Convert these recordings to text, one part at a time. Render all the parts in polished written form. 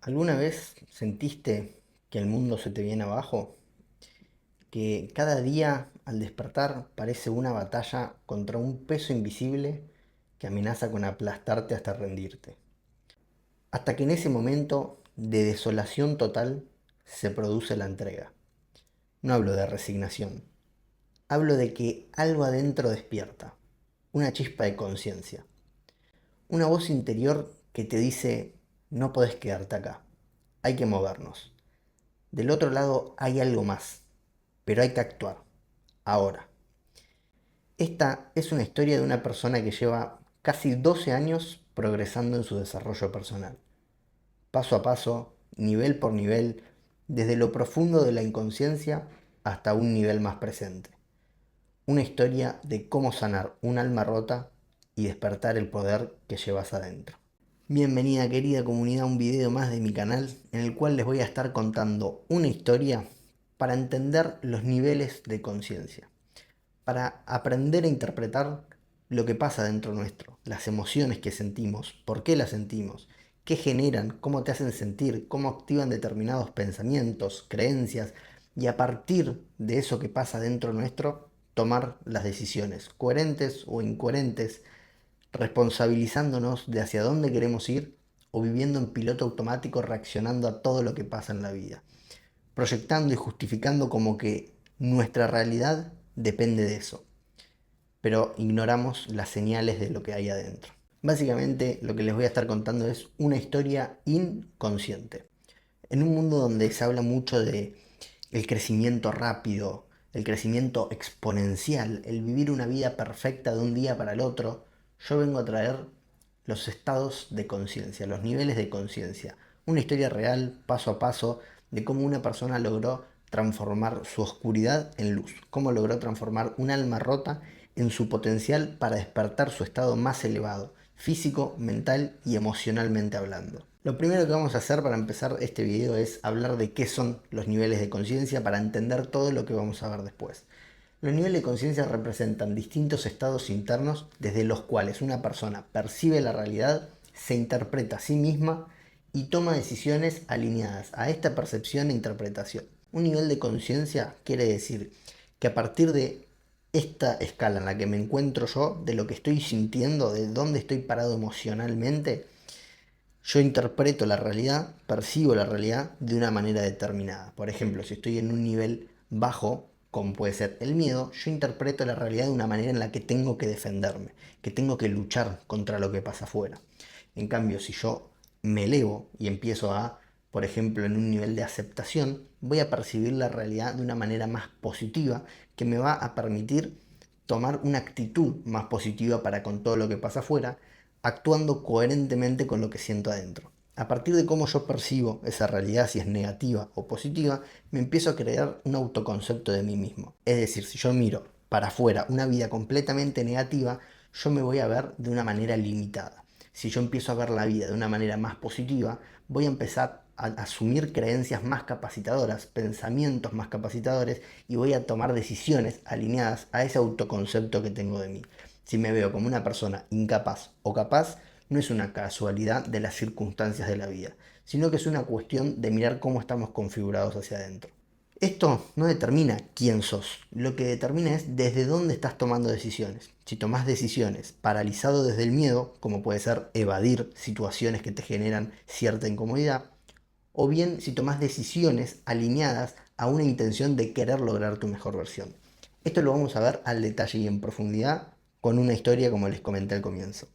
¿Alguna vez sentiste que el mundo se te viene abajo? Que cada día al despertar parece una batalla contra un peso invisible que amenaza con aplastarte hasta rendirte. Hasta que en ese momento de desolación total se produce la entrega. No hablo de resignación, hablo de que algo adentro despierta, una chispa de conciencia, una voz interior que te dice, no podés quedarte acá, hay que movernos. Del otro lado hay algo más, pero hay que actuar, ahora. Esta es una historia de una persona que lleva casi 12 años progresando en su desarrollo personal, paso a paso, nivel por nivel, desde lo profundo de la inconsciencia hasta un nivel más presente. Una historia de cómo sanar un alma rota y despertar el poder que llevas adentro. Bienvenida querida comunidad a un video más de mi canal en el cual les voy a estar contando una historia para entender los niveles de conciencia, para aprender a interpretar lo que pasa dentro nuestro, las emociones que sentimos, por qué las sentimos, qué generan, cómo te hacen sentir, cómo activan determinados pensamientos, creencias, y a partir de eso que pasa dentro nuestro, tomar las decisiones, coherentes o incoherentes, responsabilizándonos de hacia dónde queremos ir o viviendo en piloto automático reaccionando a todo lo que pasa en la vida, proyectando y justificando como que nuestra realidad depende de eso, pero ignoramos las señales de lo que hay adentro. Básicamente lo que les voy a estar contando es una historia inconsciente. En un mundo donde se habla mucho de el crecimiento rápido, el crecimiento exponencial, el vivir una vida perfecta de un día para el otro, yo vengo a traer los estados de conciencia, los niveles de conciencia. Una historia real, paso a paso, de cómo una persona logró transformar su oscuridad en luz, cómo logró transformar un alma rota en su potencial para despertar su estado más elevado, físico, mental y emocionalmente hablando. Lo primero que vamos a hacer para empezar este video es hablar de qué son los niveles de conciencia para entender todo lo que vamos a ver después. Los niveles de conciencia representan distintos estados internos desde los cuales una persona percibe la realidad, se interpreta a sí misma y toma decisiones alineadas a esta percepción e interpretación. Un nivel de conciencia quiere decir que a partir de esta escala en la que me encuentro yo, de lo que estoy sintiendo, de dónde estoy parado emocionalmente, yo interpreto la realidad, percibo la realidad de una manera determinada. Por ejemplo, si estoy en un nivel bajo, como puede ser el miedo, yo interpreto la realidad de una manera en la que tengo que defenderme, que tengo que luchar contra lo que pasa afuera. En cambio, si yo me elevo y empiezo a, por ejemplo, en un nivel de aceptación, voy a percibir la realidad de una manera más positiva que me va a permitir tomar una actitud más positiva para con todo lo que pasa afuera, actuando coherentemente con lo que siento adentro. A partir de cómo yo percibo esa realidad, si es negativa o positiva, me empiezo a crear un autoconcepto de mí mismo. Es decir, si yo miro para afuera una vida completamente negativa, yo me voy a ver de una manera limitada. Si yo empiezo a ver la vida de una manera más positiva, voy a empezar a asumir creencias más capacitadoras, pensamientos más capacitadores y voy a tomar decisiones alineadas a ese autoconcepto que tengo de mí. Si me veo como una persona incapaz o capaz, no es una casualidad de las circunstancias de la vida, sino que es una cuestión de mirar cómo estamos configurados hacia adentro. Esto no determina quién sos, lo que determina es desde dónde estás tomando decisiones. Si tomás decisiones paralizado desde el miedo, como puede ser evadir situaciones que te generan cierta incomodidad, o bien si tomás decisiones alineadas a una intención de querer lograr tu mejor versión. Esto lo vamos a ver al detalle y en profundidad con una historia como les comenté al comienzo.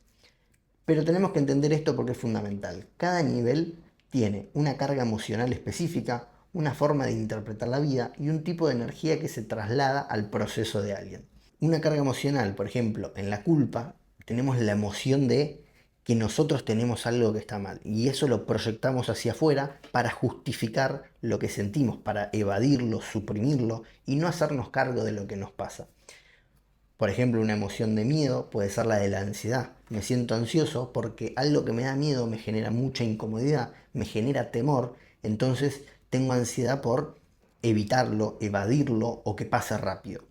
Pero tenemos que entender esto porque es fundamental. Cada nivel tiene una carga emocional específica, una forma de interpretar la vida y un tipo de energía que se traslada al proceso de alguien. Una carga emocional, por ejemplo, en la culpa, tenemos la emoción de que nosotros tenemos algo que está mal y eso lo proyectamos hacia afuera para justificar lo que sentimos, para evadirlo, suprimirlo y no hacernos cargo de lo que nos pasa. Por ejemplo, una emoción de miedo puede ser la de la ansiedad. Me siento ansioso porque algo que me da miedo me genera mucha incomodidad, me genera temor, entonces tengo ansiedad por evitarlo, evadirlo o que pase rápido.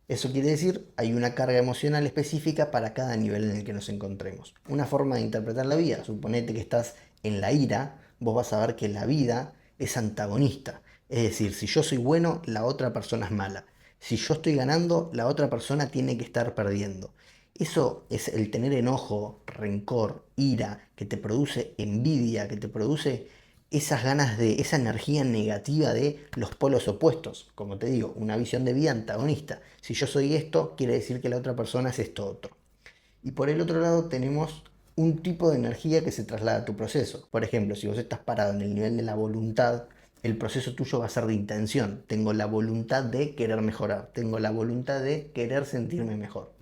Eso quiere decir, hay una carga emocional específica para cada nivel en el que nos encontremos. Una forma de interpretar la vida, suponete que estás en la ira, vos vas a ver que la vida es antagonista. Es decir, si yo soy bueno, la otra persona es mala. Si yo estoy ganando, la otra persona tiene que estar perdiendo. Eso es el tener enojo, rencor, ira, que te produce envidia, que te produce esas ganas de, esa energía negativa de los polos opuestos. Como te digo, una visión de vida antagonista. Si yo soy esto, quiere decir que la otra persona es esto otro. Y por el otro lado tenemos un tipo de energía que se traslada a tu proceso. Por ejemplo, si vos estás parado en el nivel de la voluntad, el proceso tuyo va a ser de intención. Tengo la voluntad de querer mejorar, tengo la voluntad de querer sentirme mejor.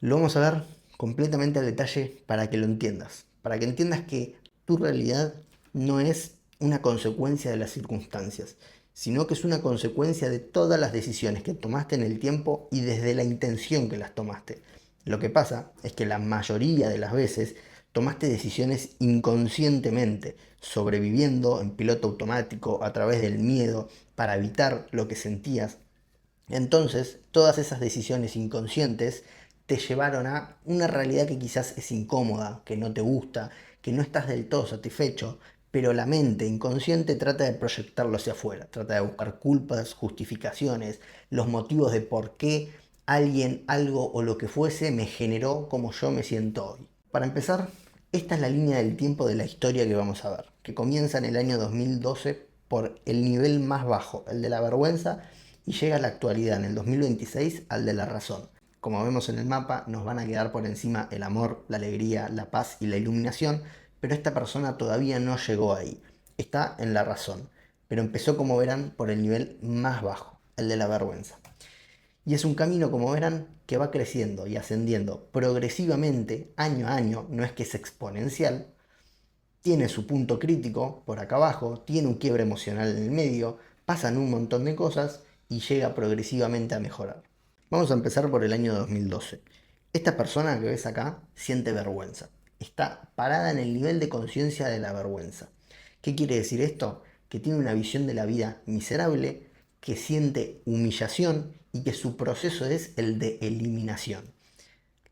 Lo vamos a ver completamente al detalle para que lo entiendas, para que entiendas que tu realidad no es una consecuencia de las circunstancias, sino que es una consecuencia de todas las decisiones que tomaste en el tiempo y desde la intención que las tomaste. Lo que pasa es que la mayoría de las veces tomaste decisiones inconscientemente, sobreviviendo en piloto automático a través del miedo para evitar lo que sentías. Entonces, todas esas decisiones inconscientes te llevaron a una realidad que quizás es incómoda, que no te gusta, que no estás del todo satisfecho, pero la mente inconsciente trata de proyectarlo hacia afuera, trata de buscar culpas, justificaciones, los motivos de por qué alguien, algo o lo que fuese me generó como yo me siento hoy. Para empezar, esta es la línea del tiempo de la historia que vamos a ver, que comienza en el año 2012 por el nivel más bajo, el de la vergüenza, y llega a la actualidad, en el 2026, al de la razón. Como vemos en el mapa, nos van a quedar por encima el amor, la alegría, la paz y la iluminación, pero esta persona todavía no llegó ahí. Está en la razón, pero empezó, como verán, por el nivel más bajo, el de la vergüenza. Y es un camino, como verán, que va creciendo y ascendiendo progresivamente, año a año, no es que es exponencial, tiene su punto crítico por acá abajo, tiene un quiebre emocional en el medio, pasan un montón de cosas y llega progresivamente a mejorar. Vamos a empezar por el año 2012. Esta persona que ves acá siente vergüenza. Está parada en el nivel de conciencia de la vergüenza. ¿Qué quiere decir esto? Que tiene una visión de la vida miserable, que siente humillación y que su proceso es el de eliminación.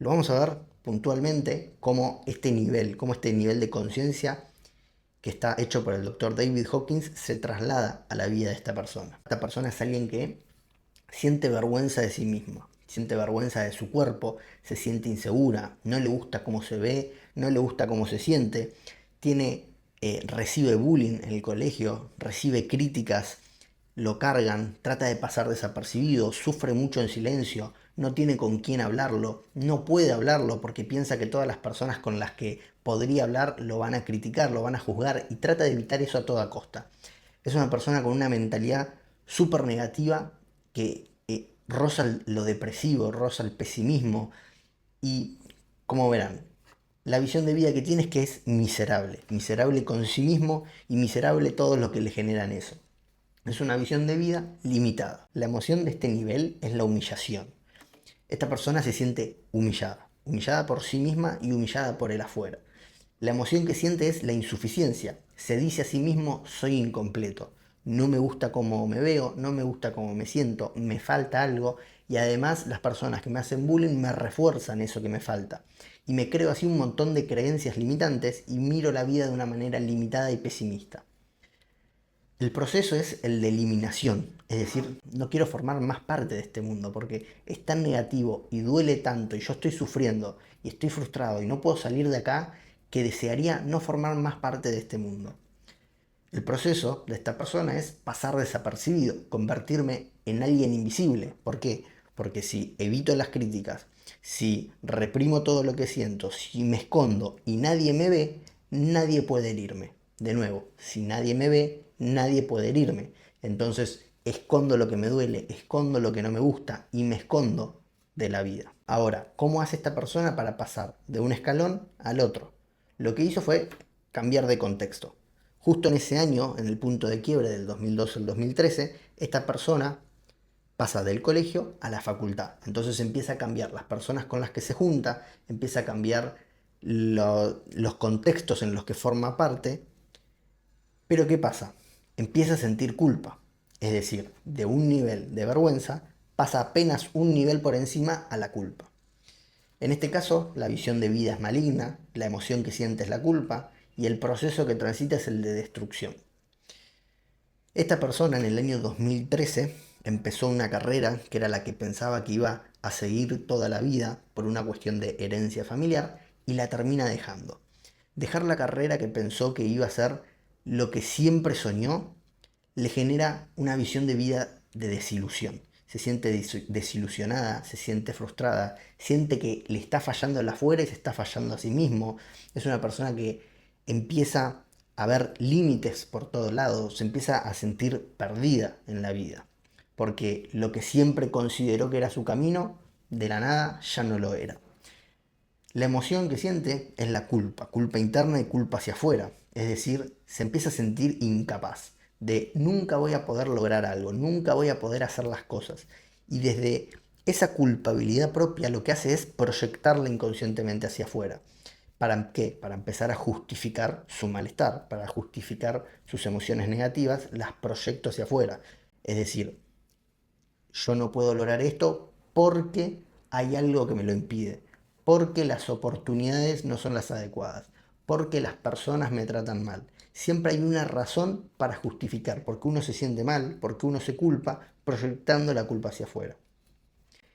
Lo vamos a ver puntualmente cómo este nivel de conciencia que está hecho por el doctor David Hawkins se traslada a la vida de esta persona. Esta persona es alguien que siente vergüenza de sí misma, siente vergüenza de su cuerpo, se siente insegura, no le gusta cómo se ve, no le gusta cómo se siente, recibe bullying en el colegio, recibe críticas, lo cargan, trata de pasar desapercibido, sufre mucho en silencio, no tiene con quién hablarlo, no puede hablarlo porque piensa que todas las personas con las que podría hablar lo van a criticar, lo van a juzgar y trata de evitar eso a toda costa. Es una persona con una mentalidad súper negativa que roza lo depresivo, roza el pesimismo y, como verán, la visión de vida que tiene es que es miserable, miserable con sí mismo y miserable todo lo que le generan eso. Es una visión de vida limitada. La emoción de este nivel es la humillación. Esta persona se siente humillada, humillada por sí misma y humillada por el afuera. La emoción que siente es la insuficiencia. Se dice a sí mismo, soy incompleto. No me gusta cómo me veo, no me gusta cómo me siento, me falta algo y además las personas que me hacen bullying me refuerzan eso que me falta. Y me creo así un montón de creencias limitantes y miro la vida de una manera limitada y pesimista. El proceso es el de eliminación, es decir, no quiero formar más parte de este mundo porque es tan negativo y duele tanto y yo estoy sufriendo y estoy frustrado y no puedo salir de acá que desearía no formar más parte de este mundo. El proceso de esta persona es pasar desapercibido, convertirme en alguien invisible. ¿Por qué? Porque si evito las críticas, si reprimo todo lo que siento, si me escondo y nadie me ve, nadie puede herirme. De nuevo, si nadie me ve, nadie puede herirme. Entonces escondo lo que me duele, escondo lo que no me gusta y me escondo de la vida. Ahora, ¿cómo hace esta persona para pasar de un escalón al otro? Lo que hizo fue cambiar de contexto. Justo en ese año, en el punto de quiebre del 2012 al 2013, esta persona pasa del colegio a la facultad. Entonces empieza a cambiar las personas con las que se junta, empieza a cambiar los contextos en los que forma parte. Pero ¿qué pasa? Empieza a sentir culpa. Es decir, de un nivel de vergüenza pasa apenas un nivel por encima a la culpa. En este caso, la visión de vida es maligna, la emoción que siente es la culpa, y el proceso que transita es el de destrucción. Esta persona en el año 2013 empezó una carrera que era la que pensaba que iba a seguir toda la vida por una cuestión de herencia familiar y la termina dejando. Dejar la carrera que pensó que iba a ser lo que siempre soñó le genera una visión de vida de desilusión. Se siente desilusionada, se siente frustrada, siente que le está fallando el afuera y se está fallando a sí mismo. Es una persona que empieza a ver límites por todos lados, se empieza a sentir perdida en la vida, porque lo que siempre consideró que era su camino, de la nada ya no lo era. La emoción que siente es la culpa, culpa interna y culpa hacia afuera. Es decir, se empieza a sentir incapaz, de nunca voy a poder lograr algo, nunca voy a poder hacer las cosas. Y desde esa culpabilidad propia lo que hace es proyectarla inconscientemente hacia afuera. ¿Para qué? Para empezar a justificar su malestar, para justificar sus emociones negativas, las proyecto hacia afuera. Es decir, yo no puedo lograr esto porque hay algo que me lo impide, porque las oportunidades no son las adecuadas, porque las personas me tratan mal. Siempre hay una razón para justificar, porque uno se siente mal, porque uno se culpa, proyectando la culpa hacia afuera.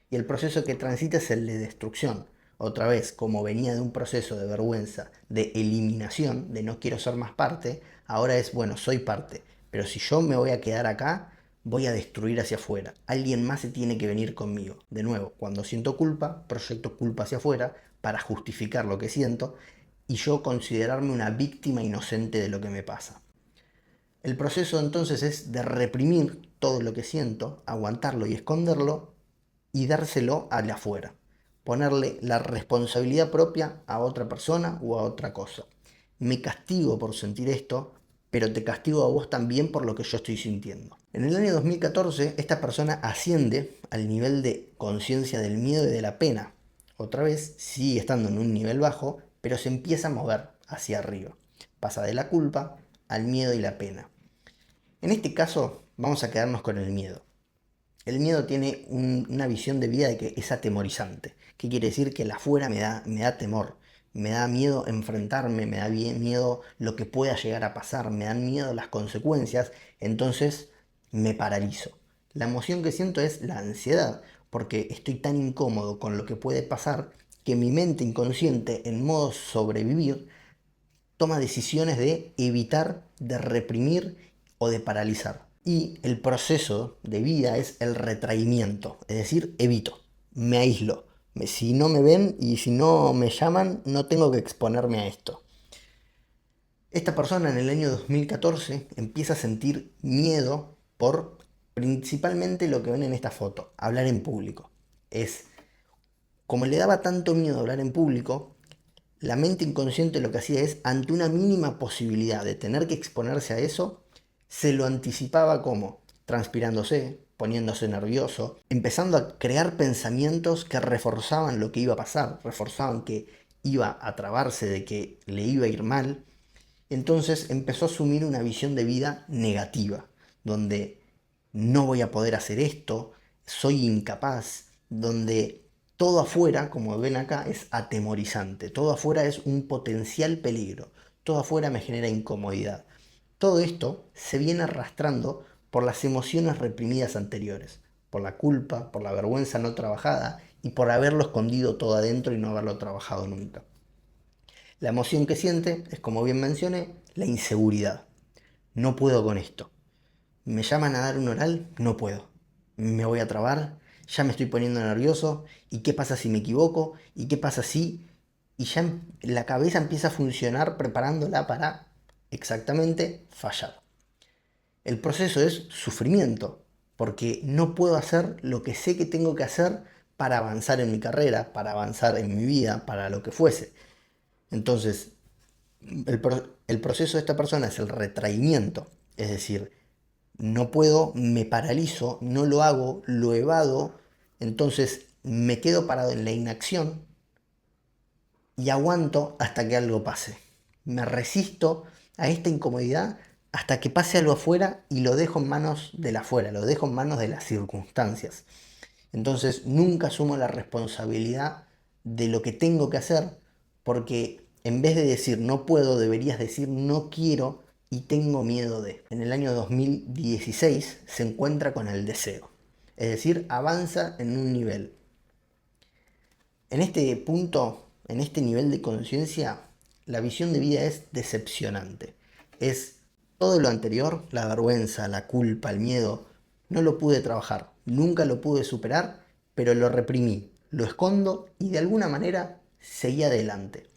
Y el proceso que transita es el de destrucción. Otra vez, como venía de un proceso de vergüenza, de eliminación, de no quiero ser más parte, ahora es, bueno, soy parte, pero si yo me voy a quedar acá, voy a destruir hacia afuera. Alguien más se tiene que venir conmigo. De nuevo, cuando siento culpa, proyecto culpa hacia afuera para justificar lo que siento y yo considerarme una víctima inocente de lo que me pasa. El proceso entonces es de reprimir todo lo que siento, aguantarlo y esconderlo y dárselo al de afuera. Ponerle la responsabilidad propia a otra persona o a otra cosa. Me castigo por sentir esto, pero te castigo a vos también por lo que yo estoy sintiendo. En el año 2014, esta persona asciende al nivel de conciencia del miedo y de la pena. Otra vez, sigue estando en un nivel bajo, pero se empieza a mover hacia arriba. Pasa de la culpa al miedo y la pena. En este caso, vamos a quedarnos con el miedo. El miedo tiene una visión de vida de que es atemorizante. ¿Qué quiere decir? Que el afuera me da temor. Me da miedo enfrentarme, me da miedo lo que pueda llegar a pasar, me dan miedo las consecuencias, entonces me paralizo. La emoción que siento es la ansiedad, porque estoy tan incómodo con lo que puede pasar que mi mente inconsciente, en modo sobrevivir, toma decisiones de evitar, de reprimir o de paralizar. Y el proceso de vida es el retraimiento, es decir, evito, me aíslo. Si no me ven y si no me llaman, no tengo que exponerme a esto. Esta persona en el año 2014 empieza a sentir miedo por principalmente lo que ven en esta foto, hablar en público. Es como le daba tanto miedo hablar en público, la mente inconsciente lo que hacía es, ante una mínima posibilidad de tener que exponerse a eso, se lo anticipaba como transpirándose, poniéndose nervioso, empezando a crear pensamientos que reforzaban lo que iba a pasar, reforzaban que iba a trabarse, de que le iba a ir mal. Entonces empezó a asumir una visión de vida negativa, donde no voy a poder hacer esto, soy incapaz, donde todo afuera, como ven acá, es atemorizante, todo afuera es un potencial peligro, todo afuera me genera incomodidad. Todo esto se viene arrastrando por las emociones reprimidas anteriores, por la culpa, por la vergüenza no trabajada y por haberlo escondido todo adentro y no haberlo trabajado nunca. La emoción que siente es, como bien mencioné, la inseguridad. No puedo con esto. Me llaman a dar un oral, no puedo. Me voy a trabar, ya me estoy poniendo nervioso. ¿Y qué pasa si me equivoco? ¿Y qué pasa si? Y ya la cabeza empieza a funcionar preparándola para exactamente fallar. El proceso es sufrimiento, porque no puedo hacer lo que sé que tengo que hacer para avanzar en mi carrera, para avanzar en mi vida, para lo que fuese. Entonces, el proceso de esta persona es el retraimiento, es decir, no puedo, me paralizo, no lo hago, lo evado, entonces me quedo parado en la inacción y aguanto hasta que algo pase. Me resisto a esta incomodidad hasta que pase algo afuera y lo dejo en manos del afuera, lo dejo en manos de las circunstancias. Entonces nunca asumo la responsabilidad de lo que tengo que hacer porque En vez de decir no puedo, deberías decir no quiero y tengo miedo de. En el año 2016 se encuentra con el deseo. Es decir, avanza en un nivel. En este punto, en este nivel de conciencia, la visión de vida es decepcionante. Es todo lo anterior, la vergüenza, la culpa, el miedo, no lo pude trabajar, nunca lo pude superar, pero lo reprimí, lo escondo y de alguna manera seguí adelante.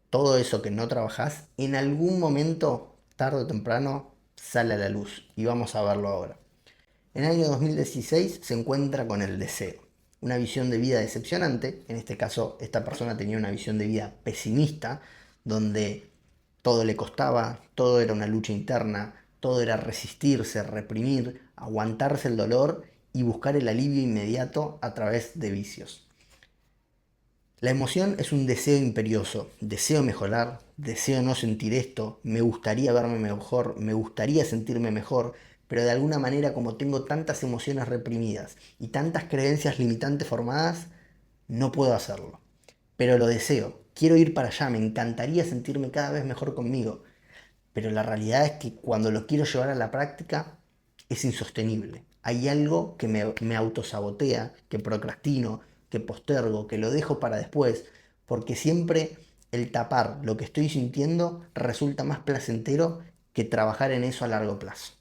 Todo eso que no trabajás, en algún momento, tarde o temprano, sale a la luz y vamos a verlo ahora. En el año 2016 se encuentra con el deseo, una visión de vida decepcionante. En este caso, esta persona tenía una visión de vida pesimista, donde todo le costaba, todo era una lucha interna, todo era resistirse, reprimir, aguantarse el dolor y buscar el alivio inmediato a través de vicios. La emoción es un deseo imperioso, deseo mejorar, deseo no sentir esto, me gustaría verme mejor, me gustaría sentirme mejor, pero de alguna manera como tengo tantas emociones reprimidas y tantas creencias limitantes formadas, no puedo hacerlo. Pero lo deseo, quiero ir para allá, me encantaría sentirme cada vez mejor conmigo, pero la realidad es que cuando lo quiero llevar a la práctica es insostenible. Hay algo que me autosabotea, que procrastino, que postergo, que lo dejo para después, porque siempre el tapar lo que estoy sintiendo resulta más placentero que trabajar en eso a largo plazo.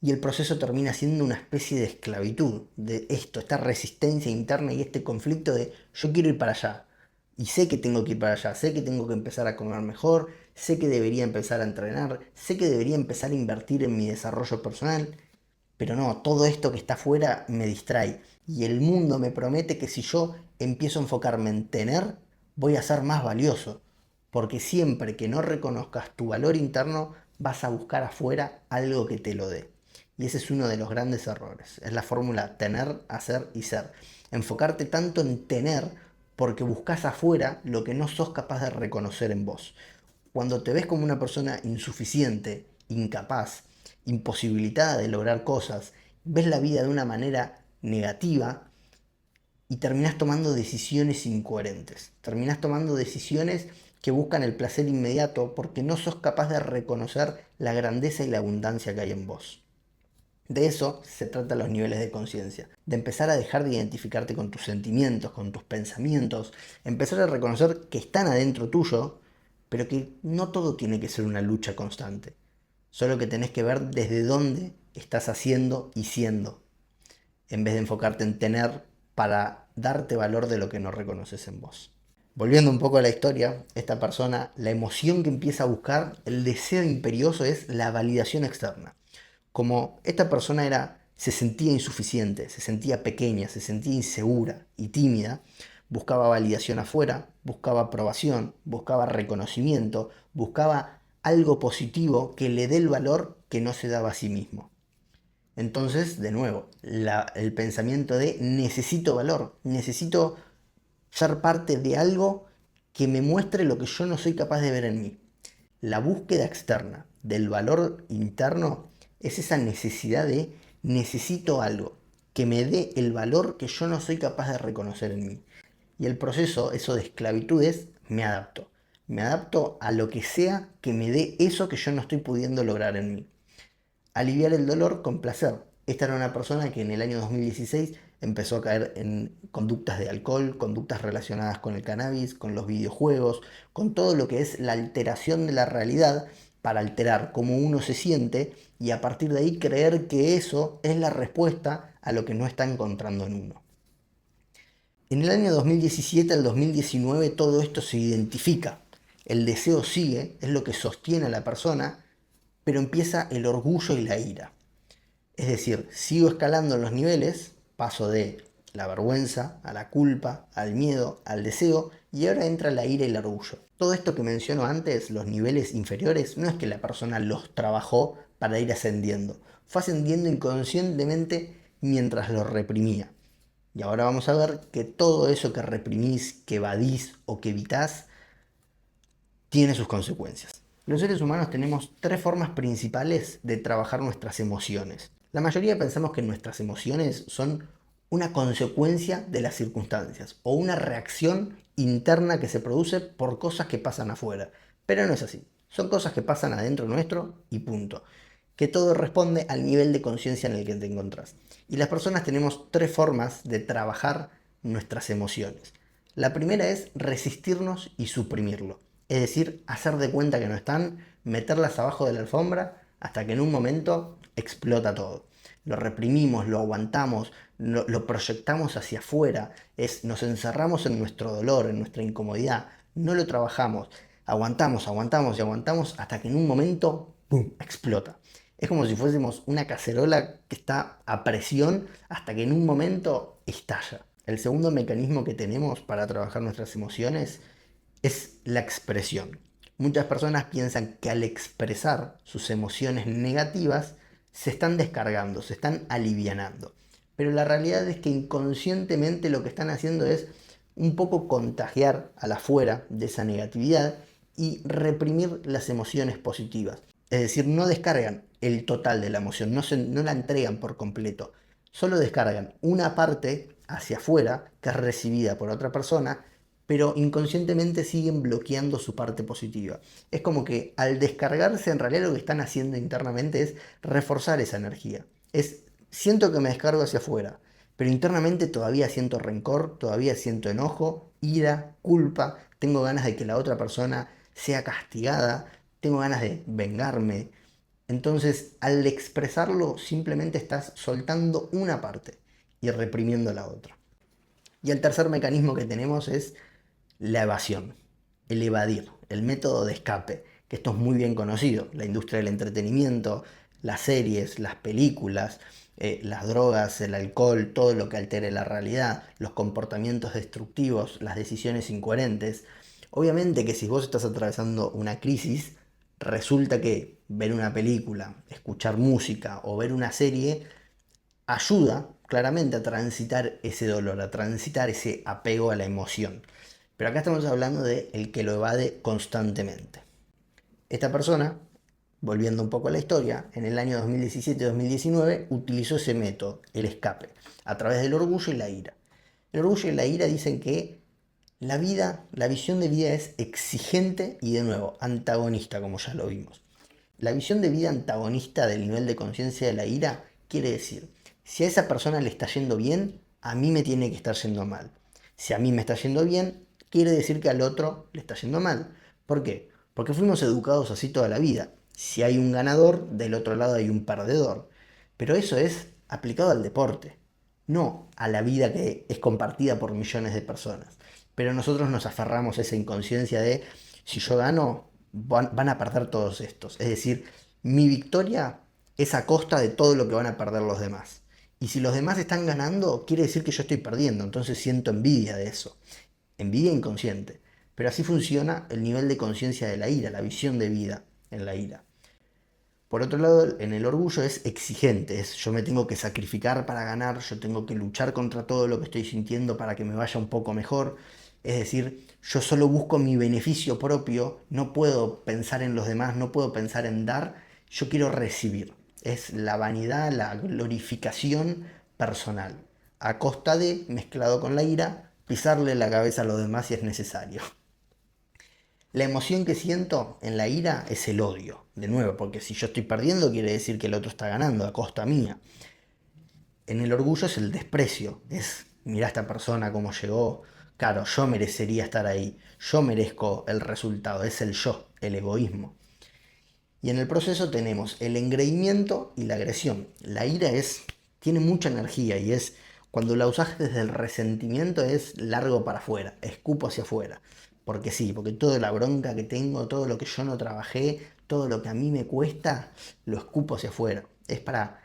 Y el proceso termina siendo una especie de esclavitud de esto, esta resistencia interna y este conflicto de yo quiero ir para allá. Y sé que tengo que ir para allá, sé que tengo que empezar a comer mejor, sé que debería empezar a entrenar, sé que debería empezar a invertir en mi desarrollo personal, pero no, todo esto que está afuera me distrae. Y el mundo me promete que si yo empiezo a enfocarme en tener, voy a ser más valioso. Porque siempre que no reconozcas tu valor interno, vas a buscar afuera algo que te lo dé. Y ese es uno de los grandes errores. Es la fórmula tener, hacer y ser. Enfocarte tanto en tener porque buscas afuera lo que no sos capaz de reconocer en vos. Cuando te ves como una persona insuficiente, incapaz, imposibilitada de lograr cosas, ves la vida de una manera negativa y terminás tomando decisiones incoherentes. Terminás tomando decisiones que buscan el placer inmediato porque no sos capaz de reconocer la grandeza y la abundancia que hay en vos. De eso se trata los niveles de conciencia, de empezar a dejar de identificarte con tus sentimientos, con tus pensamientos, empezar a reconocer que están adentro tuyo, pero que no todo tiene que ser una lucha constante, solo que tenés que ver desde dónde estás haciendo y siendo, en vez de enfocarte en tener para darte valor de lo que no reconoces en vos. Volviendo un poco a la historia, esta persona, la emoción que empieza a buscar, el deseo imperioso es la validación externa. Como esta persona se sentía insuficiente, se sentía pequeña, se sentía insegura y tímida, buscaba validación afuera, buscaba aprobación, buscaba reconocimiento, buscaba algo positivo que le dé el valor que no se daba a sí mismo. Entonces, de nuevo, el pensamiento de necesito valor, necesito ser parte de algo que me muestre lo que yo no soy capaz de ver en mí. La búsqueda externa del valor interno es esa necesidad de necesito algo que me dé el valor que yo no soy capaz de reconocer en mí. Y el proceso, eso de esclavitud es me adapto. Me adapto a lo que sea que me dé eso que yo no estoy pudiendo lograr en mí. Aliviar el dolor con placer. Esta era una persona que en el año 2016 empezó a caer en conductas de alcohol, conductas relacionadas con el cannabis, con los videojuegos, con todo lo que es la alteración de la realidad para alterar cómo uno se siente y a partir de ahí creer que eso es la respuesta a lo que no está encontrando en uno. En el año 2017 al 2019 todo esto se identifica. El deseo sigue, es lo que sostiene a la persona, pero empieza el orgullo y la ira. Es decir, sigo escalando los niveles, paso de la vergüenza a la culpa, al miedo, al deseo, y ahora entra la ira y el orgullo. Todo esto que menciono antes, los niveles inferiores, no es que la persona los trabajó para ir ascendiendo. Fue ascendiendo inconscientemente mientras los reprimía. Y ahora vamos a ver que todo eso que reprimís, que evadís o que evitás, tiene sus consecuencias. Los seres humanos tenemos tres formas principales de trabajar nuestras emociones. La mayoría pensamos que nuestras emociones son una consecuencia de las circunstancias o una reacción interna que se produce por cosas que pasan afuera. Pero no es así. Son cosas que pasan adentro nuestro y punto. Que todo responde al nivel de conciencia en el que te encontrás. Y las personas tenemos tres formas de trabajar nuestras emociones. La primera es resistirnos y suprimirlo. Es decir, hacer de cuenta que no están, meterlas abajo de la alfombra hasta que en un momento explota todo. Lo reprimimos, lo aguantamos, lo proyectamos hacia afuera, nos encerramos en nuestro dolor, en nuestra incomodidad, no lo trabajamos, aguantamos, aguantamos y aguantamos hasta que en un momento, ¡pum!, explota. Es como si fuésemos una cacerola que está a presión hasta que en un momento estalla. El segundo mecanismo que tenemos para trabajar nuestras emociones es la expresión. Muchas personas piensan que al expresar sus emociones negativas se están descargando, se están alivianando. Pero la realidad es que inconscientemente lo que están haciendo es un poco contagiar a la afuera de esa negatividad y reprimir las emociones positivas. Es decir, no descargan el total de la emoción, no la entregan por completo. Solo descargan una parte hacia afuera que es recibida por otra persona, pero inconscientemente siguen bloqueando su parte positiva. Es como que al descargarse en realidad lo que están haciendo internamente es reforzar esa energía. Siento que me descargo hacia afuera, pero internamente todavía siento rencor, todavía siento enojo, ira, culpa, tengo ganas de que la otra persona sea castigada, tengo ganas de vengarme. Entonces, al expresarlo, simplemente estás soltando una parte y reprimiendo la otra. Y el tercer mecanismo que tenemos es la evasión, el evadir, el método de escape, que esto es muy bien conocido, la industria del entretenimiento, las series, las películas, las drogas, el alcohol, todo lo que altere la realidad, los comportamientos destructivos, las decisiones incoherentes. Obviamente que si vos estás atravesando una crisis, resulta que ver una película, escuchar música o ver una serie ayuda claramente a transitar ese dolor, a transitar ese apego a la emoción. Pero acá estamos hablando de el que lo evade constantemente. Esta persona, volviendo un poco a la historia, en el año 2017-2019 utilizó ese método, el escape, a través del orgullo y la ira. El orgullo y la ira dicen que la vida, la visión de vida es exigente y de nuevo antagonista, como ya lo vimos. La visión de vida antagonista del nivel de conciencia de la ira quiere decir, si a esa persona le está yendo bien, a mí me tiene que estar yendo mal. Si a mí me está yendo bien, quiere decir que al otro le está yendo mal. ¿Por qué? Porque fuimos educados así toda la vida. Si hay un ganador, del otro lado hay un perdedor. Pero eso es aplicado al deporte, no a la vida que es compartida por millones de personas. Pero nosotros nos aferramos a esa inconsciencia de si yo gano, van a perder todos estos. Es decir, mi victoria es a costa de todo lo que van a perder los demás. Y si los demás están ganando, quiere decir que yo estoy perdiendo. Entonces siento envidia de eso. Envidia inconsciente. Pero así funciona el nivel de conciencia de la ira, la visión de vida en la ira. Por otro lado, en el orgullo es exigente, es yo me tengo que sacrificar para ganar, yo tengo que luchar contra todo lo que estoy sintiendo para que me vaya un poco mejor. Es decir, yo solo busco mi beneficio propio, no puedo pensar en los demás, no puedo pensar en dar, yo quiero recibir. Es la vanidad, la glorificación personal, a costa de, mezclado con la ira, pisarle la cabeza a los demás si es necesario. La emoción que siento en la ira es el odio, de nuevo, porque si yo estoy perdiendo quiere decir que el otro está ganando a costa mía. En el orgullo es el desprecio, es, mira esta persona cómo llegó, claro, yo merecería estar ahí, yo merezco el resultado, es el yo, el egoísmo. Y en el proceso tenemos el engreimiento y la agresión. La ira tiene mucha energía y es, cuando la usas desde el resentimiento es largo para afuera, escupo hacia afuera. Porque sí, porque toda la bronca que tengo, todo lo que yo no trabajé, todo lo que a mí me cuesta, lo escupo hacia afuera. Es para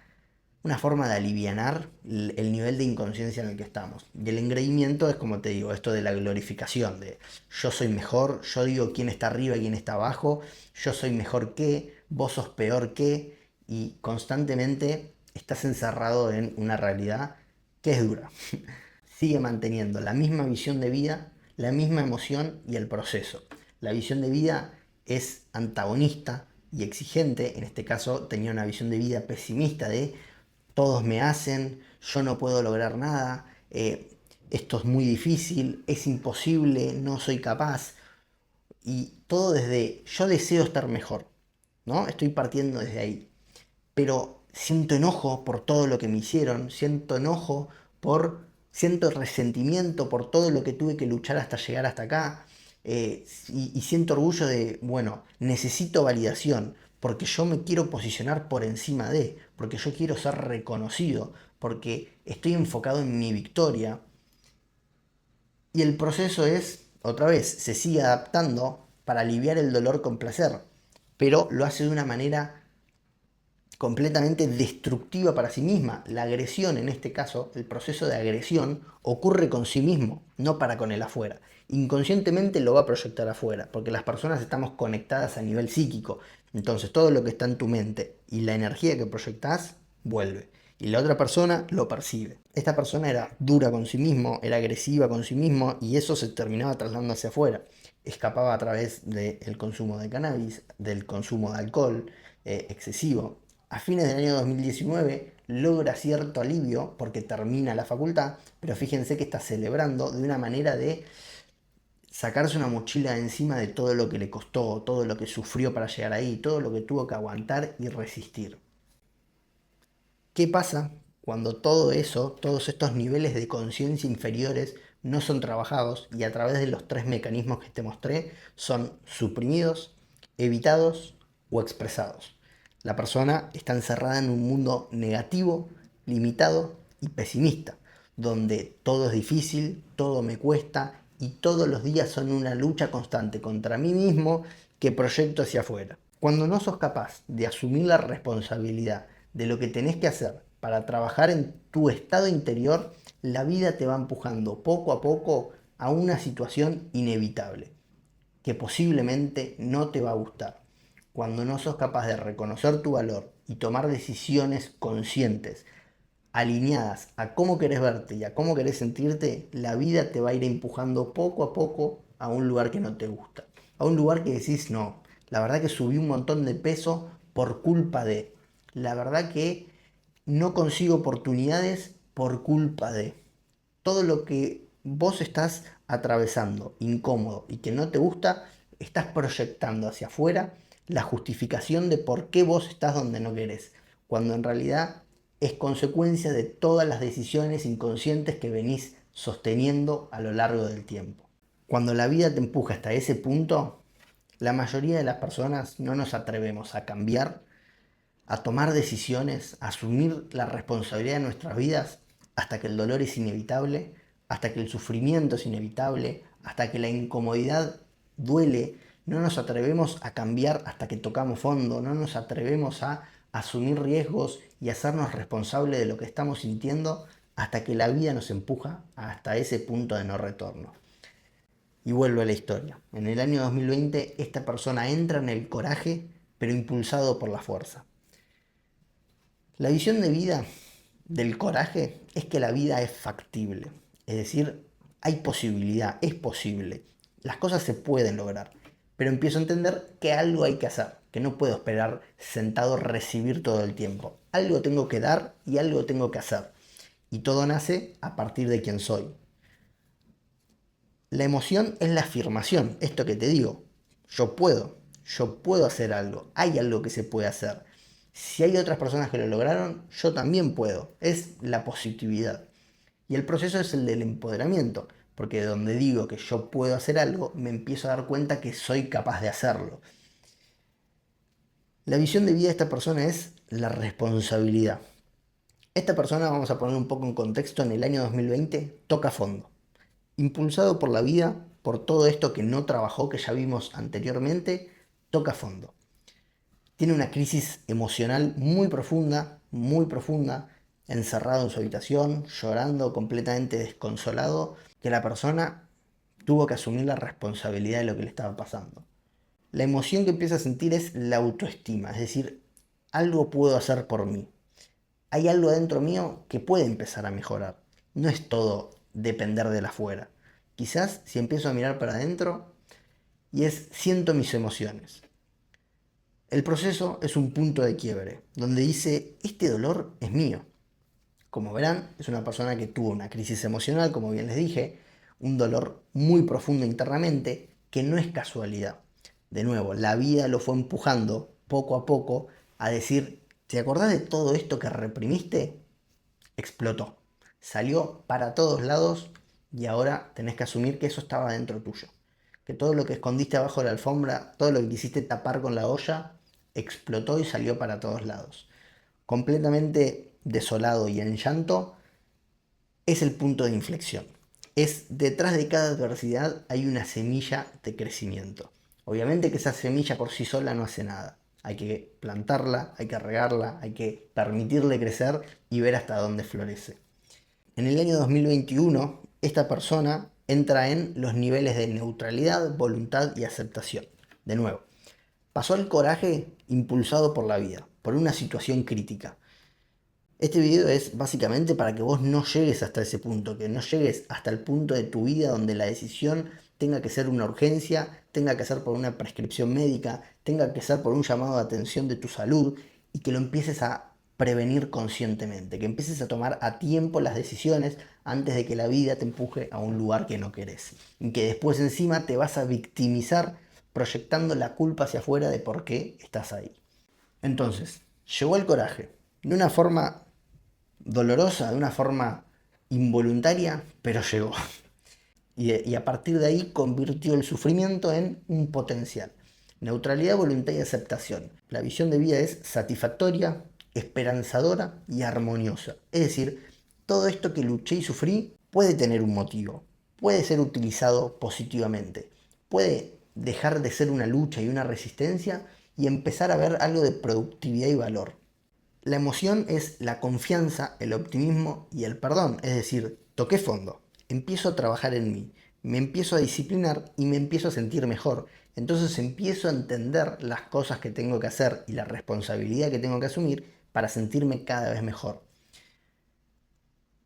una forma de alivianar el nivel de inconsciencia en el que estamos. Y el engreimiento es, como te digo, esto de la glorificación, de yo soy mejor, yo digo quién está arriba y quién está abajo, yo soy mejor que, vos sos peor que, y constantemente estás encerrado en una realidad que es dura. Sigue manteniendo la misma visión de vida, la misma emoción y el proceso. La visión de vida es antagonista y exigente, en este caso tenía una visión de vida pesimista de todos me hacen, yo no puedo lograr nada, esto es muy difícil, es imposible, no soy capaz. Y todo desde yo deseo estar mejor, ¿no? Estoy partiendo desde ahí. Pero siento enojo por todo lo que me hicieron, siento resentimiento por todo lo que tuve que luchar hasta llegar hasta acá, y siento orgullo de, bueno, necesito validación, porque yo me quiero posicionar por encima de, porque yo quiero ser reconocido, porque estoy enfocado en mi victoria. Y el proceso es, otra vez, se sigue adaptando para aliviar el dolor con placer, pero lo hace de una manera completamente destructiva para sí misma. La agresión, en este caso, el proceso de agresión, ocurre con sí mismo, no para con el afuera. Inconscientemente lo va a proyectar afuera, porque las personas estamos conectadas a nivel psíquico. Entonces todo lo que está en tu mente y la energía que proyectás vuelve. Y la otra persona lo percibe. Esta persona era dura con sí mismo, era agresiva con sí mismo y eso se terminaba trasladando hacia afuera. Escapaba a través del consumo de cannabis, del consumo de alcohol excesivo. A fines del año 2019 logra cierto alivio porque termina la facultad, pero fíjense que está celebrando de una manera de sacarse una mochila de encima de todo lo que le costó, todo lo que sufrió para llegar ahí, todo lo que tuvo que aguantar y resistir. ¿Qué pasa cuando todo eso, todos estos niveles de conciencia inferiores no son trabajados y a través de los tres mecanismos que te mostré son suprimidos, evitados o expresados? La persona está encerrada en un mundo negativo, limitado y pesimista, donde todo es difícil, todo me cuesta y todos los días son una lucha constante contra mí mismo que proyecto hacia afuera. Cuando no sos capaz de asumir la responsabilidad de lo que tenés que hacer para trabajar en tu estado interior, la vida te va empujando poco a poco a una situación inevitable, que posiblemente no te va a gustar. Cuando no sos capaz de reconocer tu valor y tomar decisiones conscientes, alineadas a cómo querés verte y a cómo querés sentirte, la vida te va a ir empujando poco a poco a un lugar que no te gusta. A un lugar que decís, no, la verdad que subí un montón de peso por culpa de. La verdad que no consigo oportunidades por culpa de. Todo lo que vos estás atravesando, incómodo y que no te gusta, estás proyectando hacia afuera la justificación de por qué vos estás donde no querés, cuando en realidad es consecuencia de todas las decisiones inconscientes que venís sosteniendo a lo largo del tiempo. Cuando la vida te empuja hasta ese punto, la mayoría de las personas no nos atrevemos a cambiar, a tomar decisiones, a asumir la responsabilidad de nuestras vidas hasta que el dolor es inevitable, hasta que el sufrimiento es inevitable, hasta que la incomodidad duele. No nos atrevemos a cambiar hasta que tocamos fondo, no nos atrevemos a asumir riesgos y hacernos responsables de lo que estamos sintiendo hasta que la vida nos empuja hasta ese punto de no retorno. Y vuelvo a la historia. En el año 2020 esta persona entra en el coraje, pero impulsado por la fuerza. La visión de vida del coraje es que la vida es factible, es decir, hay posibilidad, es posible, las cosas se pueden lograr, pero empiezo a entender que algo hay que hacer, que no puedo esperar sentado recibir todo el tiempo, algo tengo que dar y algo tengo que hacer, y todo nace a partir de quién soy. La emoción es la afirmación, esto que te digo, yo puedo hacer algo, hay algo que se puede hacer. Si hay otras personas que lo lograron, yo también puedo. Es la positividad. Y el proceso es el del empoderamiento, porque donde digo que yo puedo hacer algo, me empiezo a dar cuenta que soy capaz de hacerlo. La visión de vida de esta persona es la responsabilidad. Esta persona, vamos a poner un poco en contexto, en el año 2020 toca fondo. Impulsado por la vida, por todo esto que no trabajó, que ya vimos anteriormente, toca fondo. Tiene una crisis emocional muy profunda, encerrado en su habitación, llorando, completamente desconsolado, que la persona tuvo que asumir la responsabilidad de lo que le estaba pasando. La emoción que empieza a sentir es la autoestima, es decir, algo puedo hacer por mí. Hay algo dentro mío que puede empezar a mejorar. No es todo depender de la afuera. Quizás si empiezo a mirar para adentro y siento mis emociones. El proceso es un punto de quiebre, donde dice, este dolor es mío. Como verán, es una persona que tuvo una crisis emocional, como bien les dije, un dolor muy profundo internamente, que no es casualidad. De nuevo, la vida lo fue empujando poco a poco a decir, ¿te acordás de todo esto que reprimiste? Explotó. Salió para todos lados y ahora tenés que asumir que eso estaba dentro tuyo. Que todo lo que escondiste abajo de la alfombra, todo lo que quisiste tapar con la olla, explotó y salió para todos lados. Completamente desolado y en llanto, es el punto de inflexión. Es detrás de cada adversidad hay una semilla de crecimiento. Obviamente que esa semilla por sí sola no hace nada. Hay que plantarla, hay que regarla, hay que permitirle crecer y ver hasta dónde florece. En el año 2021, esta persona entra en los niveles de neutralidad, voluntad y aceptación. De nuevo, pasó al coraje impulsado por la vida, por una situación crítica. Este video es básicamente para que vos no llegues hasta ese punto, que no llegues hasta el punto de tu vida donde la decisión tenga que ser una urgencia, tenga que ser por una prescripción médica, tenga que ser por un llamado de atención de tu salud y que lo empieces a prevenir conscientemente, que empieces a tomar a tiempo las decisiones antes de que la vida te empuje a un lugar que no querés y que después encima te vas a victimizar proyectando la culpa hacia afuera de por qué estás ahí. Entonces, llegó el coraje de una forma dolorosa, de una forma involuntaria, pero llegó. Y a partir de ahí convirtió el sufrimiento en un potencial. Neutralidad, voluntad y aceptación. La visión de vida es satisfactoria, esperanzadora y armoniosa. Es decir, todo esto que luché y sufrí puede tener un motivo, puede ser utilizado positivamente, puede dejar de ser una lucha y una resistencia y empezar a ver algo de productividad y valor. La emoción es la confianza, el optimismo y el perdón, es decir, toqué fondo, empiezo a trabajar en mí, me empiezo a disciplinar y me empiezo a sentir mejor. Entonces empiezo a entender las cosas que tengo que hacer y la responsabilidad que tengo que asumir para sentirme cada vez mejor.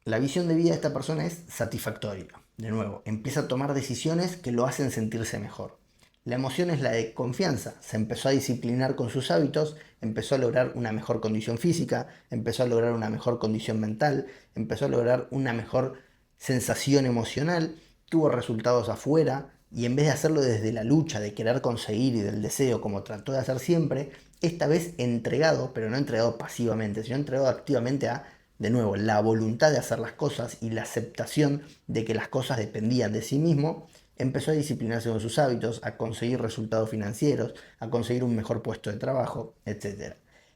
La visión de vida de esta persona es satisfactoria. De nuevo, empieza a tomar decisiones que lo hacen sentirse mejor. La emoción es la de confianza. Se empezó a disciplinar con sus hábitos, empezó a lograr una mejor condición física, empezó a lograr una mejor condición mental, empezó a lograr una mejor sensación emocional, tuvo resultados afuera y en vez de hacerlo desde la lucha, de querer conseguir y del deseo como trató de hacer siempre, esta vez entregado, pero no entregado pasivamente, sino entregado activamente a, de nuevo, la voluntad de hacer las cosas y la aceptación de que las cosas dependían de sí mismo, empezó a disciplinarse con sus hábitos, a conseguir resultados financieros, a conseguir un mejor puesto de trabajo, etc.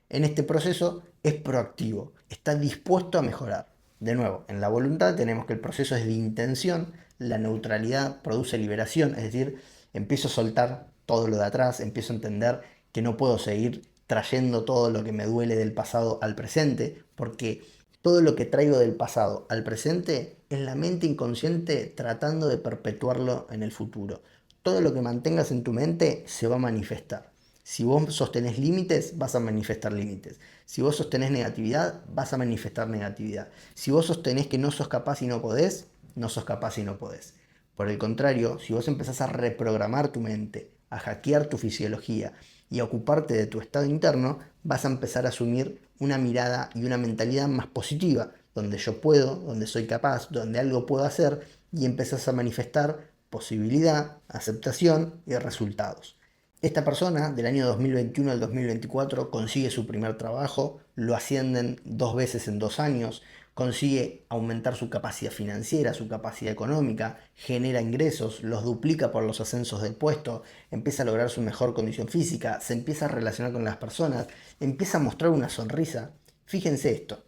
En este proceso es proactivo, está dispuesto a mejorar. De nuevo, en la voluntad tenemos que el proceso es de intención, la neutralidad produce liberación, es decir, empiezo a soltar todo lo de atrás, empiezo a entender que no puedo seguir trayendo todo lo que me duele del pasado al presente, porque todo lo que traigo del pasado al presente es la mente inconsciente tratando de perpetuarlo en el futuro. Todo lo que mantengas en tu mente se va a manifestar. Si vos sostenés límites, vas a manifestar límites. Si vos sostenés negatividad, vas a manifestar negatividad. Si vos sostenés que no sos capaz y no podés, no sos capaz y no podés. Por el contrario, si vos empezás a reprogramar tu mente, a hackear tu fisiología y a ocuparte de tu estado interno, vas a empezar a asumir una mirada y una mentalidad más positiva, donde yo puedo, donde soy capaz, donde algo puedo hacer y empezás a manifestar posibilidad, aceptación y resultados. Esta persona del año 2021 al 2024 consigue su primer trabajo, lo ascienden 2 veces en 2 años, consigue aumentar su capacidad financiera, su capacidad económica, genera ingresos, los duplica por los ascensos del puesto, empieza a lograr su mejor condición física, se empieza a relacionar con las personas, empieza a mostrar una sonrisa. Fíjense esto,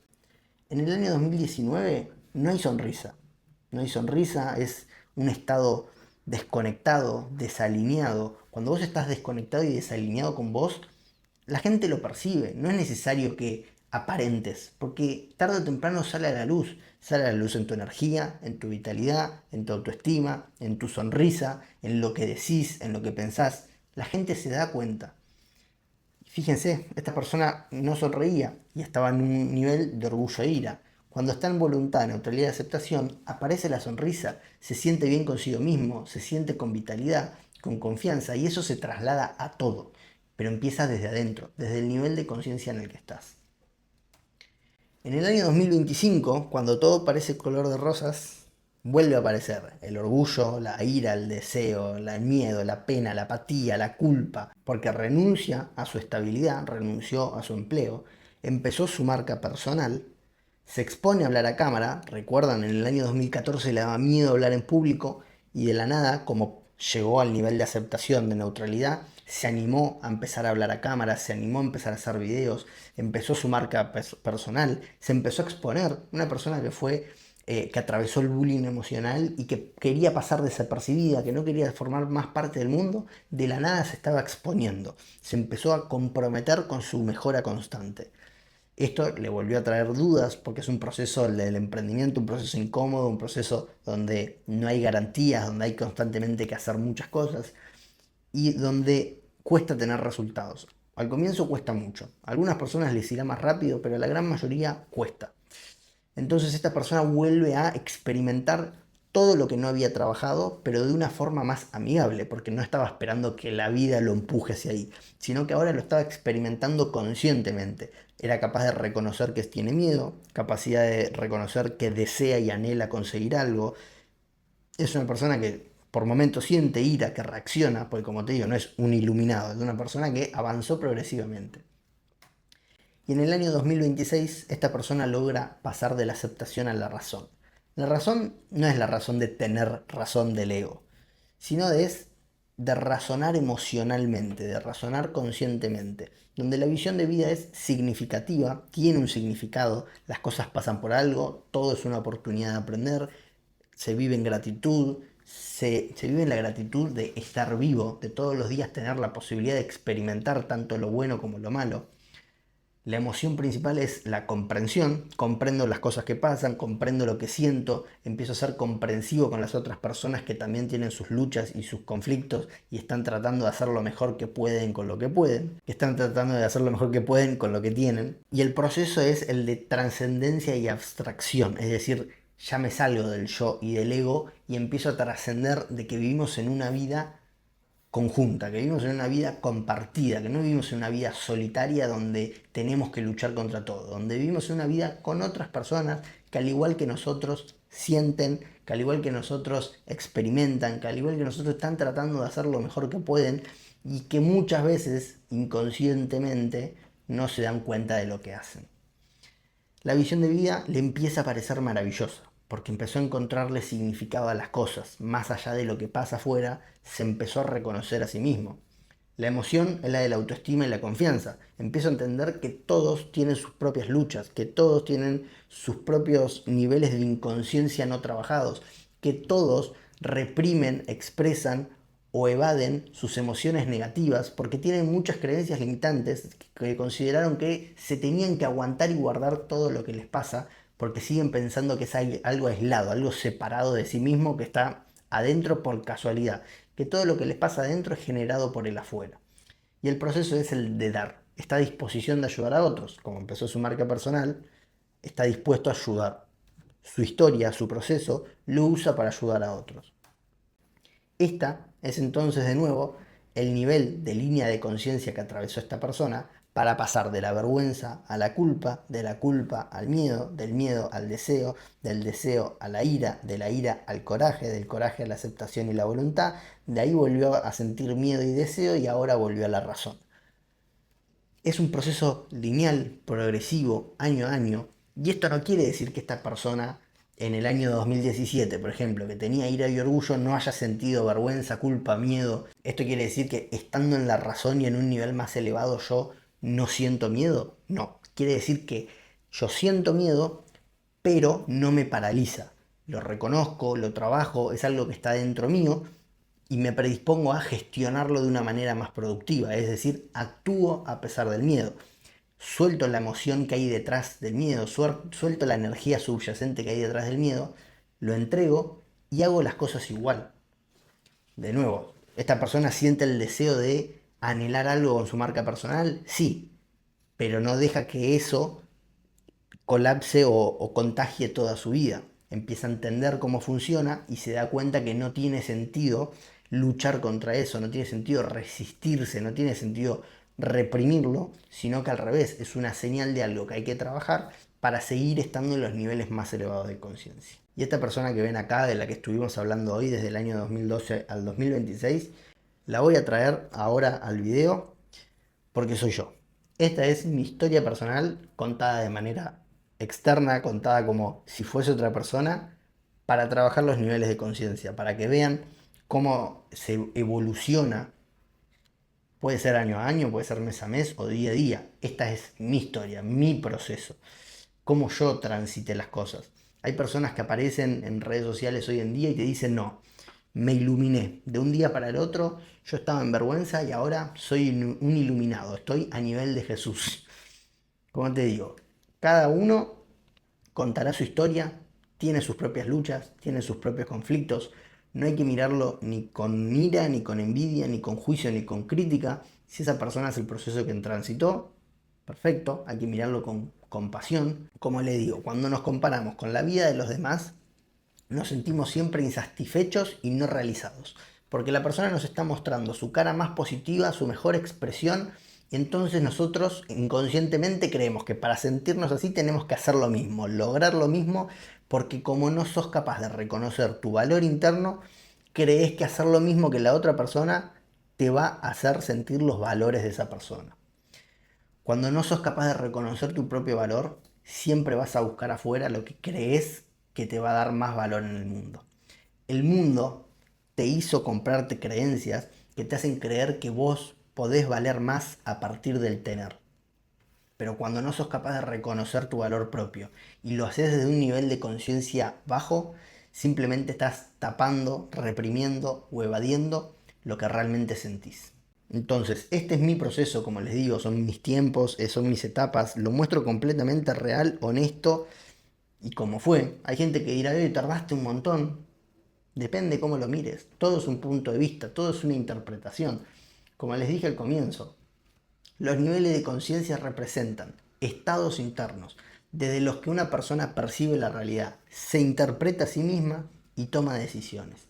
en el año 2019 no hay sonrisa, no hay sonrisa, es un estado desconectado, desalineado. Cuando vos estás desconectado y desalineado con vos, la gente lo percibe, no es necesario que aparentes, porque tarde o temprano sale a la luz en tu energía, en tu vitalidad, en tu autoestima, en tu sonrisa, en lo que decís, en lo que pensás. La gente se da cuenta. Fíjense, esta persona no sonreía y estaba en un nivel de orgullo e ira. Cuando está en voluntad, neutralidad y aceptación, aparece la sonrisa, se siente bien consigo mismo, se siente con vitalidad, con confianza y eso se traslada a todo, pero empieza desde adentro, desde el nivel de conciencia en el que estás. En el año 2025, cuando todo parece color de rosas, vuelve a aparecer el orgullo, la ira, el deseo, el miedo, la pena, la apatía, la culpa, porque renuncia a su estabilidad, renunció a su empleo, empezó su marca personal, se expone a hablar a cámara, recuerdan, en el año 2014 le daba miedo hablar en público y de la nada, como llegó al nivel de aceptación, de neutralidad, se animó a empezar a hablar a cámara, se animó a empezar a hacer videos, empezó su marca personal, se empezó a exponer, una persona que fue, que atravesó el bullying emocional y que quería pasar desapercibida, que no quería formar más parte del mundo, de la nada se estaba exponiendo, se empezó a comprometer con su mejora constante. Esto le volvió a traer dudas porque es un proceso del emprendimiento, un proceso incómodo, un proceso donde no hay garantías, donde hay constantemente que hacer muchas cosas y donde cuesta tener resultados. Al comienzo cuesta mucho. A algunas personas les irá más rápido, pero a la gran mayoría cuesta. Entonces esta persona vuelve a experimentar todo lo que no había trabajado, pero de una forma más amigable, porque no estaba esperando que la vida lo empuje hacia ahí, sino que ahora lo estaba experimentando conscientemente. Era capaz de reconocer que tiene miedo, capacidad de reconocer que desea y anhela conseguir algo. Es una persona que por momentos siente ira, que reacciona, porque como te digo, no es un iluminado, es una persona que avanzó progresivamente. Y en el año 2026 esta persona logra pasar de la aceptación a la razón. La razón no es la razón de tener razón del ego, sino de razonar emocionalmente, de razonar conscientemente, donde la visión de vida es significativa, tiene un significado, las cosas pasan por algo, todo es una oportunidad de aprender, se vive en gratitud, se vive en la gratitud de estar vivo, de todos los días tener la posibilidad de experimentar tanto lo bueno como lo malo. La emoción principal es la comprensión, comprendo las cosas que pasan, comprendo lo que siento, empiezo a ser comprensivo con las otras personas que también tienen sus luchas y sus conflictos y están tratando de hacer lo mejor que pueden con lo que pueden, que están tratando de hacer lo mejor que pueden con lo que tienen. Y el proceso es el de trascendencia y abstracción, es decir, ya me salgo del yo y del ego y empiezo a trascender de que vivimos en una vida conjunta, que vivimos en una vida compartida, que no vivimos en una vida solitaria donde tenemos que luchar contra todo, donde vivimos en una vida con otras personas que al igual que nosotros sienten, que al igual que nosotros experimentan, que al igual que nosotros están tratando de hacer lo mejor que pueden y que muchas veces inconscientemente no se dan cuenta de lo que hacen. La visión de vida le empieza a parecer maravillosa, porque empezó a encontrarle significado a las cosas, más allá de lo que pasa afuera, se empezó a reconocer a sí mismo. La emoción es la de la autoestima y la confianza. Empiezo a entender que todos tienen sus propias luchas, que todos tienen sus propios niveles de inconsciencia no trabajados, que todos reprimen, expresan o evaden sus emociones negativas porque tienen muchas creencias limitantes que consideraron que se tenían que aguantar y guardar todo lo que les pasa porque siguen pensando que es algo aislado, algo separado de sí mismo que está adentro por casualidad, que todo lo que les pasa adentro es generado por el afuera. Y el proceso es el de dar, está a disposición de ayudar a otros, como empezó su marca personal, está dispuesto a ayudar. Su historia, su proceso, lo usa para ayudar a otros. Esta es entonces de nuevo el nivel de línea de conciencia que atravesó esta persona para pasar de la vergüenza a la culpa, de la culpa al miedo, del miedo al deseo, del deseo a la ira, de la ira al coraje, del coraje a la aceptación y la voluntad. De ahí volvió a sentir miedo y deseo y ahora volvió a la razón. Es un proceso lineal, progresivo, año a año, y esto no quiere decir que esta persona en el año 2017, por ejemplo, que tenía ira y orgullo, no haya sentido vergüenza, culpa, miedo. Esto quiere decir que estando en la razón y en un nivel más elevado yo no siento miedo. No, quiere decir que yo siento miedo, pero no me paraliza. Lo reconozco, lo trabajo, es algo que está dentro mío y me predispongo a gestionarlo de una manera más productiva, es decir, actúo a pesar del miedo. Suelto la emoción que hay detrás del miedo, suelto la energía subyacente que hay detrás del miedo, lo entrego y hago las cosas igual. De nuevo, ¿esta persona siente el deseo de anhelar algo con su marca personal? Sí, pero no deja que eso colapse o contagie toda su vida. Empieza a entender cómo funciona y se da cuenta que no tiene sentido luchar contra eso, no tiene sentido resistirse, no tiene sentido reprimirlo, sino que al revés, es una señal de algo que hay que trabajar para seguir estando en los niveles más elevados de conciencia. Y esta persona que ven acá, de la que estuvimos hablando hoy, desde el año 2012 al 2026, la voy a traer ahora al video porque soy yo. Esta es mi historia personal contada de manera externa, contada como si fuese otra persona, para trabajar los niveles de conciencia, para que vean cómo se evoluciona. Puede ser año a año, puede ser mes a mes o día a día. Esta es mi historia, mi proceso, cómo yo transité las cosas. Hay personas que aparecen en redes sociales hoy en día y te dicen, no, me iluminé. De un día para el otro yo estaba en vergüenza y ahora soy un iluminado, estoy a nivel de Jesús. Como te digo, cada uno contará su historia, tiene sus propias luchas, tiene sus propios conflictos. No hay que mirarlo ni con ira, ni con envidia, ni con juicio, ni con crítica. Si esa persona es el proceso que transitó, perfecto, hay que mirarlo con compasión. Como le digo, cuando nos comparamos con la vida de los demás, nos sentimos siempre insatisfechos y no realizados, porque la persona nos está mostrando su cara más positiva, su mejor expresión, y entonces nosotros inconscientemente creemos que para sentirnos así tenemos que hacer lo mismo, lograr lo mismo, porque como no sos capaz de reconocer tu valor interno, crees que hacer lo mismo que la otra persona te va a hacer sentir los valores de esa persona. Cuando no sos capaz de reconocer tu propio valor, siempre vas a buscar afuera lo que crees que te va a dar más valor en el mundo. El mundo te hizo comprarte creencias que te hacen creer que vos podés valer más a partir del tener. Pero cuando no sos capaz de reconocer tu valor propio y lo haces desde un nivel de conciencia bajo, simplemente estás tapando, reprimiendo o evadiendo lo que realmente sentís. Entonces, este es mi proceso, como les digo, son mis tiempos, son mis etapas, lo muestro completamente real, honesto y como fue. Hay gente que dirá, tardaste un montón. Depende cómo lo mires. Todo es un punto de vista, todo es una interpretación. Como les dije al comienzo, los niveles de conciencia representan estados internos, desde los que una persona percibe la realidad, se interpreta a sí misma y toma decisiones.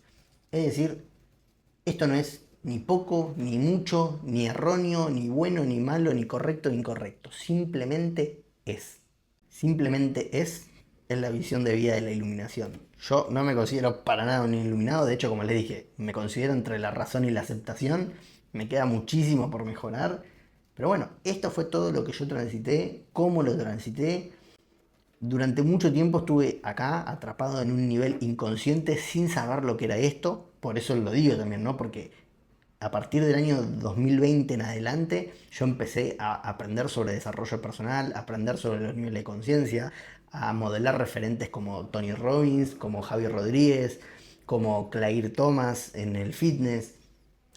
Es decir, esto no es ni poco, ni mucho, ni erróneo, ni bueno, ni malo, ni correcto, ni incorrecto. Simplemente es. Simplemente es la visión de vida de la iluminación. Yo no me considero para nada un iluminado, de hecho, como les dije, me considero entre la razón y la aceptación. Me queda muchísimo por mejorar. Pero bueno, esto fue todo lo que yo transité, cómo lo transité. Durante mucho tiempo estuve acá atrapado en un nivel inconsciente sin saber lo que era esto. Por eso lo digo también, ¿no? Porque a partir del año 2020 en adelante yo empecé a aprender sobre desarrollo personal, a aprender sobre los niveles de conciencia, a modelar referentes como Tony Robbins, como Javi Rodríguez, como Claire Thomas en el fitness.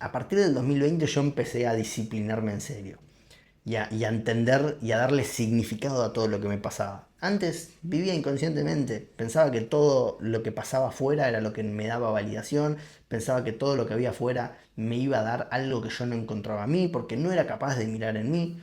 A partir del 2020 yo empecé a disciplinarme en serio y a entender y a darle significado a todo lo que me pasaba. Antes vivía inconscientemente, pensaba que todo lo que pasaba afuera era lo que me daba validación, pensaba que todo lo que había afuera me iba a dar algo que yo no encontraba a mí, porque no era capaz de mirar en mí.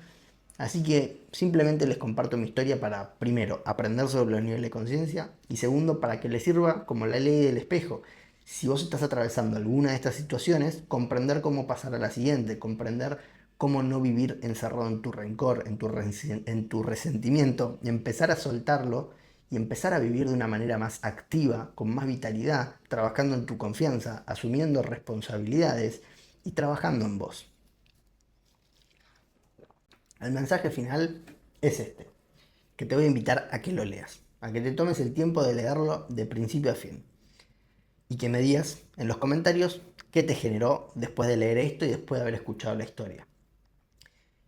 Así que simplemente les comparto mi historia para, primero, aprender sobre los niveles de conciencia y segundo, para que les sirva como la ley del espejo. Si vos estás atravesando alguna de estas situaciones, comprender cómo pasar a la siguiente, comprender cómo no vivir encerrado en tu rencor, en tu resentimiento, y empezar a soltarlo y empezar a vivir de una manera más activa, con más vitalidad, trabajando en tu confianza, asumiendo responsabilidades y trabajando en vos. El mensaje final es este, que te voy a invitar a que lo leas, a que te tomes el tiempo de leerlo de principio a fin y que me digas en los comentarios qué te generó después de leer esto y después de haber escuchado la historia.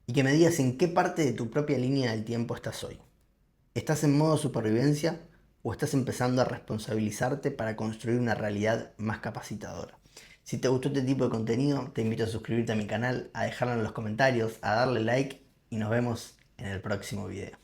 Y que me digas en qué parte de tu propia línea del tiempo estás hoy. ¿Estás en modo supervivencia o estás empezando a responsabilizarte para construir una realidad más capacitadora? Si te gustó este tipo de contenido, te invito a suscribirte a mi canal, a dejarlo en los comentarios, a darle like y nos vemos en el próximo video.